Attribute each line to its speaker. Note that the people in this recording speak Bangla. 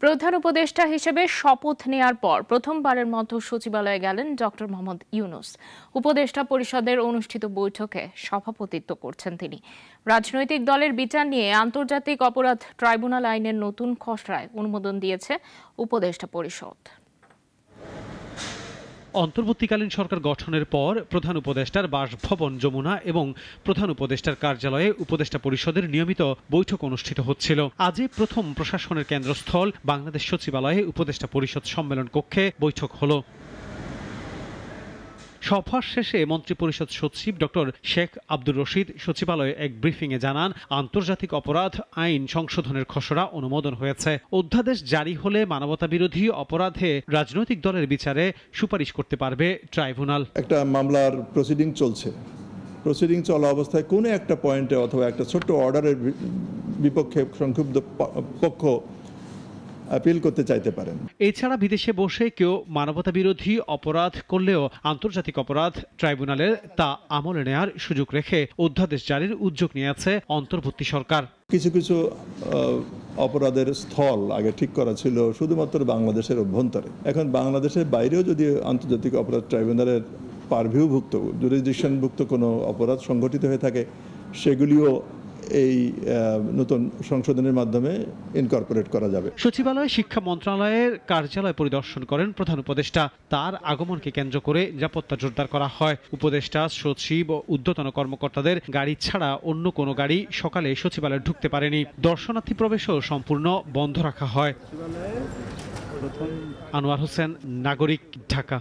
Speaker 1: প্রধান উপদেষ্টা হিসেবে শপথ নেয়ার পর প্রথমবারের মতো সচিবালয়ে গেলেন ডক্টর মোহাম্মদ ইউনূস। উপদেষ্টা পরিষদের অনুষ্ঠিত বৈঠকে সভাপতিত্ব করছেন তিনি। রাজনৈতিক দলের বিচার নিয়ে আন্তর্জাতিক অপরাধ ট্রাইব্যুনাল আইনের নতুন খসড়ায় অনুমোদন দিয়েছে উপদেষ্টা পরিষদ।
Speaker 2: অন্তর্বর্তীকালীন সরকার গঠনের পর প্রধান উপদেষ্টার বাসভবন যমুনা এবং প্রধান উপদেষ্টার কার্যালয়ে উপদেষ্টা পরিষদের নিয়মিত বৈঠক অনুষ্ঠিত হচ্ছিল। আজই প্রথম প্রশাসনের কেন্দ্রস্থল বাংলাদেশ সচিবালয়ে উপদেষ্টা পরিষদ সম্মেলন কক্ষে বৈঠক হলো। সভা শেষে মন্ত্রিপরিষদ সচিব ডক্টর শেখ আব্দুর রশিদ সচিবালয়ে এক ব্রিফিংয়ে জানান, আন্তর্জাতিক অপরাধ আইন সংশোধনের খসড়া অনুমোদন হয়েছে। অধ্যাদেশ জারি হলে মানবতাবিরোধী অপরাধে রাজনৈতিক দলের বিচারে সুপারিশ করতে পারবে ট্রাইব্যুনাল।
Speaker 3: একটা মামলার প্রসিডিং চলছে, প্রসিডিং চলা অবস্থায় কোনো একটা পয়েন্টে অথবা একটা ছোট্ট অর্ডারের বিপক্ষে সংক্ষুব্ধ পক্ষ আপিল করতে চাইতে পারেন।
Speaker 2: এছাড়া বিদেশে বসে কেউ মানবতা বিরোধী অপরাধ করলেও আন্তর্জাতিক অপরাধ ট্রাইব্যুনালের তা আমলে নেয়ার সুযোগ রেখে অধ্যাদেশ জারির উদ্যোগ নিয়েছে অন্তর্বর্তী সরকার।
Speaker 3: কিছু কিছু অপরাধের স্থল আগে ঠিক করা ছিল শুধুমাত্র বাংলাদেশের অভ্যন্তরে, এখন বাংলাদেশের বাইরেও যদি আন্তর্জাতিক অপরাধ ট্রাইব্যুনালের পারভিউভুক্ত জুরিসডিকশনভুক্ত কোনো অপরাধ সংঘটিত হয়ে থাকে, সেগুলিও এই নতুন সংশোধনের মাধ্যমে ইনকর্পোরেট করা যাবে।
Speaker 2: সচিবালয়ে শিক্ষা মন্ত্রণালয়ের কার্যালয় পরিদর্শন করেন প্রধান উপদেষ্টা। তার আগমনকে কেন্দ্র করে নিরাপত্তা জোরদার করা হয়। উপদেষ্টা, সচিব ও ঊর্ধ্বতন কর্মকর্তাদের গাড়ি ছাড়া অন্য কোনো গাড়ি সকালে সচিবালয়ে ঢুকতে পারেনি। দর্শনার্থী প্রবেশও সম্পূর্ণ বন্ধ রাখা হয়। আনোয়ার হোসেন, নাগরিক, ঢাকা।